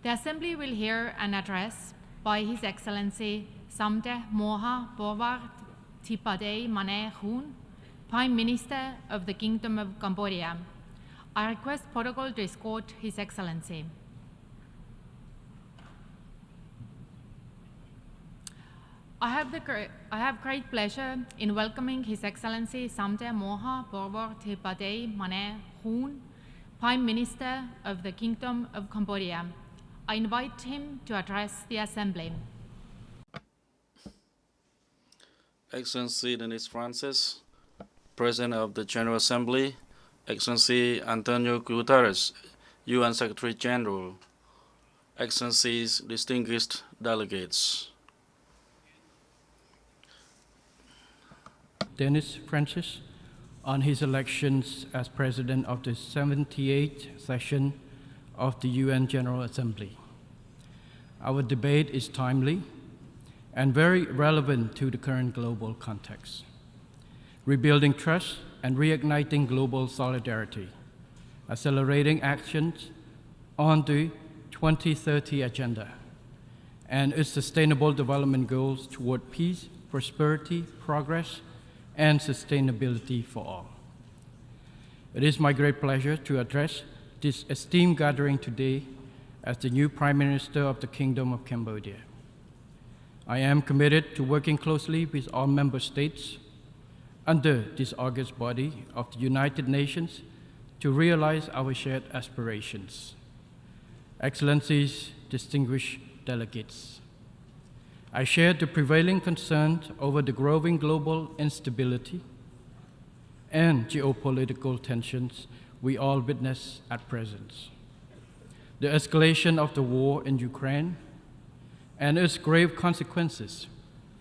The Assembly will hear an address by His Excellency Samdech Moha Bowar Thipadej Mane Hun, Prime Minister of the Kingdom of Cambodia. I request protocol to escort His Excellency. I have great pleasure in welcoming His Excellency Samdech Moha Bowar Thipadej Mane Hun, Prime Minister of the Kingdom of Cambodia. I invite him to address the Assembly. Excellency Denis Francis, President of the General Assembly, Excellency Antonio Guterres, UN Secretary General, Excellencies, distinguished delegates. Denis Francis, on his elections as President of the 78th session of the UN General Assembly. Our debate is timely and very relevant to the current global context. Rebuilding trust and reigniting global solidarity, accelerating actions on the 2030 Agenda and its sustainable development goals toward peace, prosperity, progress, and sustainability for all. It is my great pleasure to address this esteemed gathering today as the new Prime Minister of the Kingdom of Cambodia. I am committed to working closely with all member states under this august body of the United Nations to realize our shared aspirations. Excellencies, distinguished delegates, I share the prevailing concerns over the growing global instability and geopolitical tensions we all witness at present. The escalation of the war in Ukraine and its grave consequences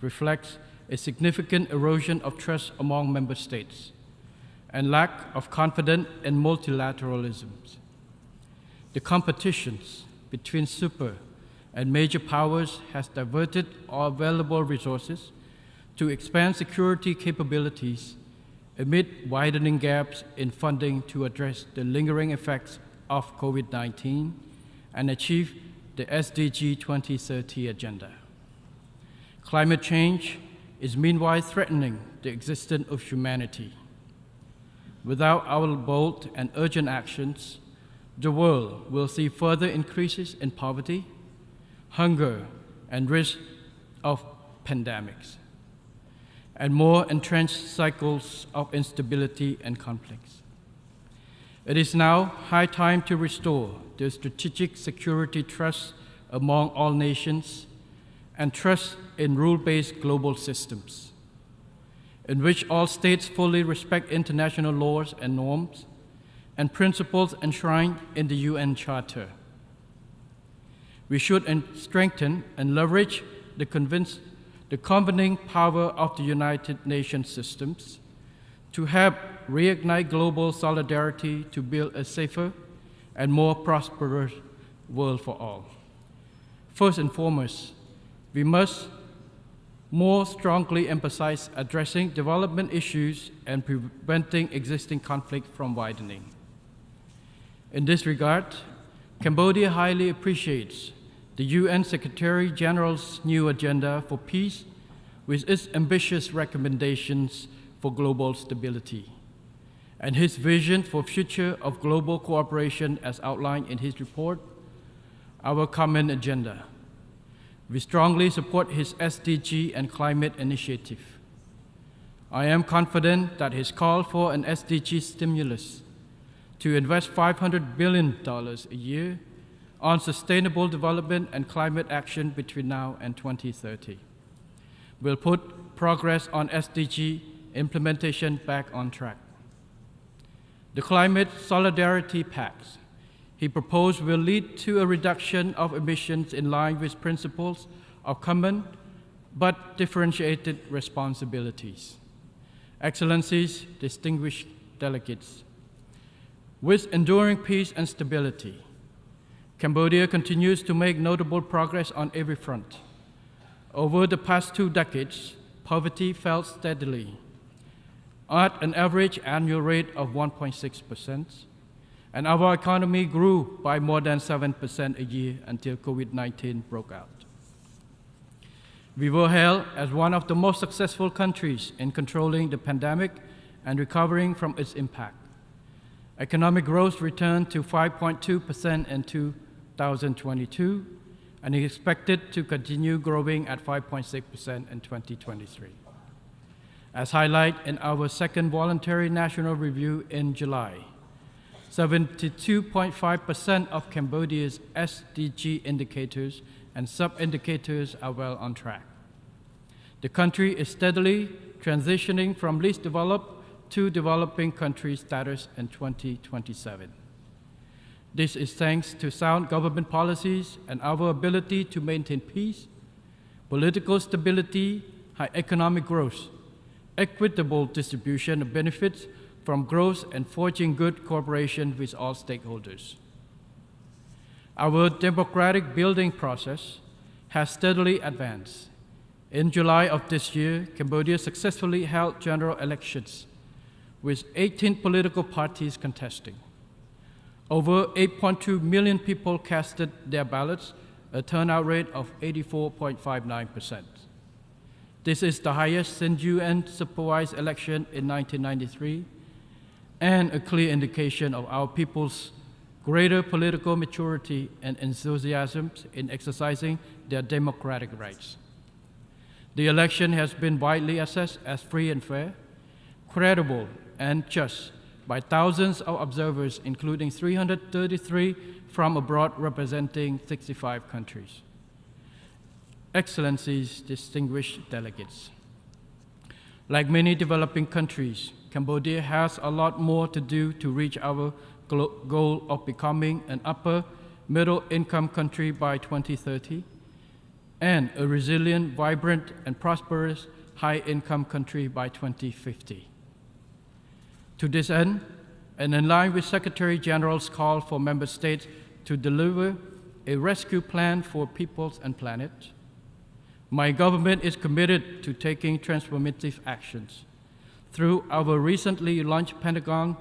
reflects a significant erosion of trust among member states and lack of confidence in multilateralism. The competitions between super and major powers has diverted all available resources to expand security capabilities amid widening gaps in funding to address the lingering effects of COVID-19 and achieve the SDG 2030 agenda. Climate change is meanwhile threatening the existence of humanity. Without our bold and urgent actions, the world will see further increases in poverty, hunger, and risk of pandemics, and more entrenched cycles of instability and conflicts. It is now high time to restore the strategic security trust among all nations and trust in rule-based global systems, in which all states fully respect international laws and norms and principles enshrined in the UN Charter. We should strengthen and leverage the convening power of the United Nations systems to help reignite global solidarity to build a safer and more prosperous world for all. First and foremost, we must more strongly emphasize addressing development issues and preventing existing conflict from widening. In this regard, Cambodia highly appreciates the UN Secretary General's new agenda for peace with its ambitious recommendations for global stability and his vision for future of global cooperation as outlined in his report, Our Common Agenda. We strongly support his SDG and climate initiative. I am confident that his call for an SDG stimulus to invest $500 billion a year on sustainable development and climate action between now and 2030 will put progress on SDG implementation back on track. The Climate Solidarity Pact he proposed will lead to a reduction of emissions in line with principles of common but differentiated responsibilities. Excellencies, distinguished delegates, with enduring peace and stability, Cambodia continues to make notable progress on every front. Over the past 2 decades, poverty fell steadily at an average annual rate of 1.6%, and our economy grew by more than 7% a year until COVID-19 broke out. We were hailed as one of the most successful countries in controlling the pandemic and recovering from its impact. Economic growth returned to 5.2% in 2022 and is expected to continue growing at 5.6% in 2023. As highlighted in our second voluntary national review in July, 72.5% of Cambodia's SDG indicators and sub-indicators are well on track. The country is steadily transitioning from least developed to developing country status in 2027. This is thanks to sound government policies and our ability to maintain peace, political stability, high economic growth, equitable distribution of benefits from growth, and forging good cooperation with all stakeholders. Our democratic building process has steadily advanced. In July of this year, Cambodia successfully held general elections with 18 political parties contesting. Over 8.2 million people casted their ballots, a turnout rate of 84.59%. This is the highest since UN-supervised election in 1993 and a clear indication of our people's greater political maturity and enthusiasm in exercising their democratic rights. The election has been widely assessed as free and fair, credible, and just by thousands of observers, including 333 from abroad representing 65 countries. Excellencies, distinguished delegates. Like many developing countries, Cambodia has a lot more to do to reach our goal of becoming an upper middle income country by 2030 and a resilient, vibrant, and prosperous high income country by 2050. To this end, and in line with Secretary General's call for member states to deliver a rescue plan for peoples and planet, my government is committed to taking transformative actions through our recently launched Pentagonal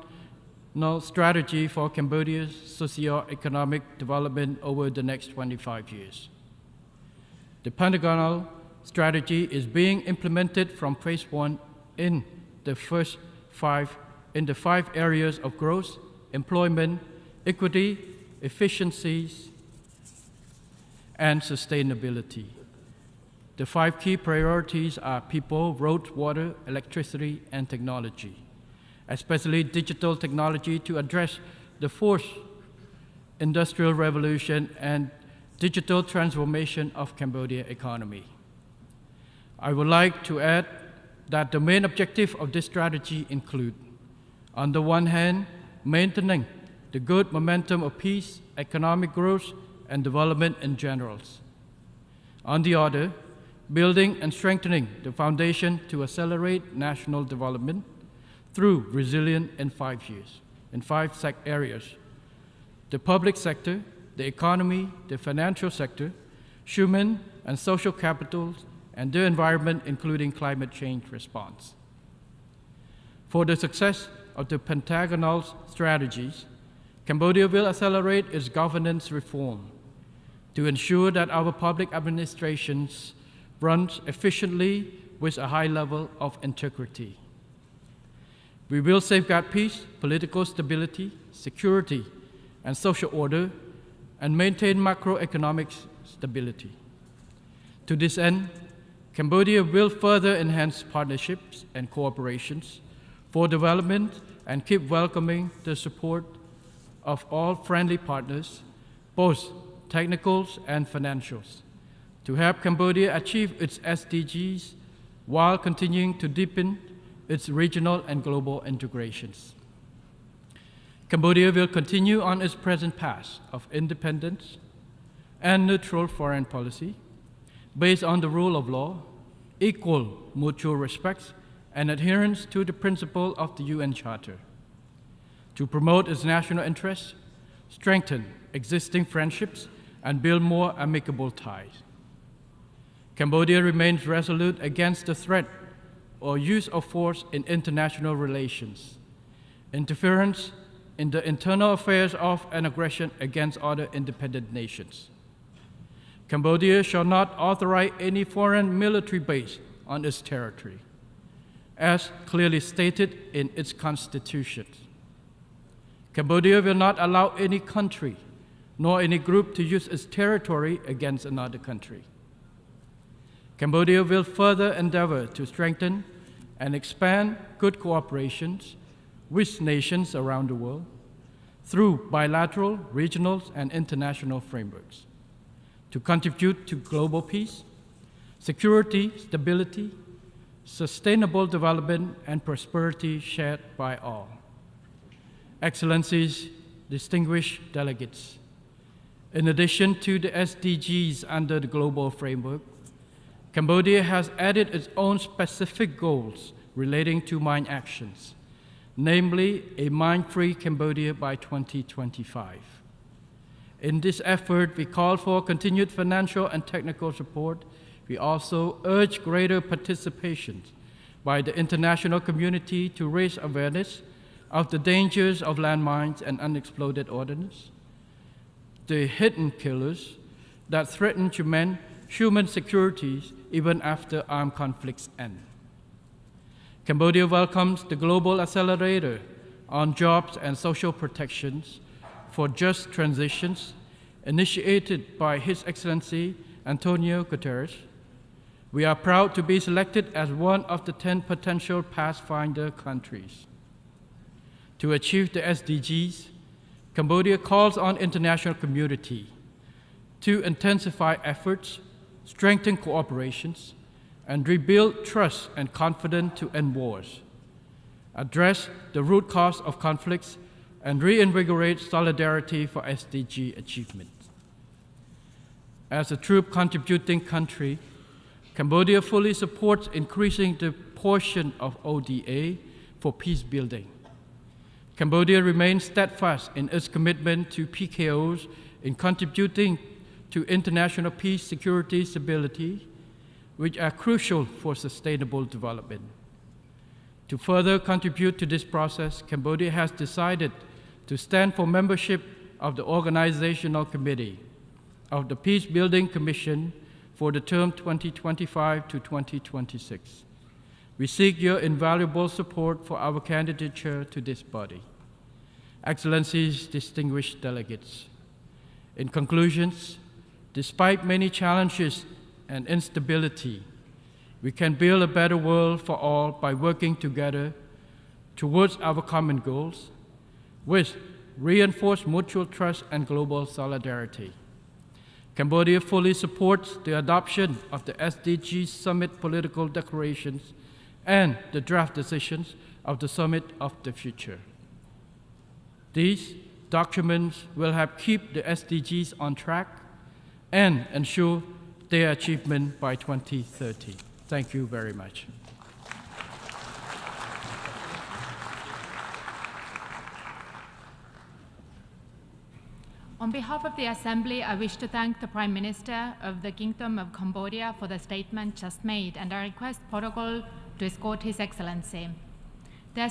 strategy for Cambodia's socio-economic development over the next 25 years. The Pentagonal strategy is being implemented from phase 1 in the five areas of growth, employment, equity, efficiencies, and sustainability. The 5 key priorities are people, roads, water, electricity, and technology, especially digital technology to address the fourth industrial revolution and digital transformation of Cambodia economy. I would like to add that the main objective of this strategy include, on the one hand, maintaining the good momentum of peace, economic growth, and development in general. On the other, building and strengthening the foundation to accelerate national development through resilience in 5 years, in 5 areas: the public sector, the economy, the financial sector, human and social capital, and the environment, including climate change response. For the success of the Pentagonal strategies, Cambodia will accelerate its governance reform to ensure that our public administrations runs efficiently with a high level of integrity. We will safeguard peace, political stability, security, and social order, and maintain macroeconomic stability. To this end, Cambodia will further enhance partnerships and cooperations for development and keep welcoming the support of all friendly partners, both technicals and financials, to help Cambodia achieve its SDGs while continuing to deepen its regional and global integrations. Cambodia will continue on its present path of independence and neutral foreign policy based on the rule of law, equal mutual respect, and adherence to the principle of the UN Charter, to promote its national interests, strengthen existing friendships, and build more amicable ties. Cambodia remains resolute against the threat or use of force in international relations, interference in the internal affairs of an aggression against other independent nations. Cambodia shall not authorize any foreign military base on its territory, as clearly stated in its constitution. Cambodia will not allow any country nor any group to use its territory against another country. Cambodia will further endeavor to strengthen and expand good cooperation with nations around the world through bilateral, regional, and international frameworks to contribute to global peace, security, stability, sustainable development, and prosperity shared by all. Excellencies, distinguished delegates, in addition to the SDGs under the global framework, Cambodia has added its own specific goals relating to mine actions, namely a mine-free Cambodia by 2025. In this effort, we call for continued financial and technical support. We also urge greater participation by the international community to raise awareness of the dangers of landmines and unexploded ordnance, the hidden killers that threaten human security even after armed conflicts end. Cambodia welcomes the Global Accelerator on Jobs and Social Protections for Just Transitions, initiated by His Excellency Antonio Guterres. We are proud to be selected as one of the 10 potential Pathfinder countries. To achieve the SDGs, Cambodia calls on international community to intensify efforts, strengthen cooperations, and rebuild trust and confidence to end wars, address the root cause of conflicts, and reinvigorate solidarity for SDG achievement. As a true contributing country, Cambodia fully supports increasing the portion of ODA for peace building. Cambodia remains steadfast in its commitment to PKOs in contributing to international peace, security, stability, which are crucial for sustainable development. To further contribute to this process, Cambodia has decided to stand for membership of the Organizational Committee of the Peace Building Commission for the term 2025 to 2026. We seek your invaluable support for our candidature to this body. Excellencies, distinguished delegates, in conclusions, despite many challenges and instability, we can build a better world for all by working together towards our common goals with reinforced mutual trust and global solidarity. Cambodia fully supports the adoption of the SDG Summit political declarations and the draft decisions of the Summit of the Future. These documents will help keep the SDGs on track and ensure their achievement by 2030. Thank you very much. On behalf of the Assembly, I wish to thank the Prime Minister of the Kingdom of Cambodia for the statement just made, and I request protocol to escort His Excellency. The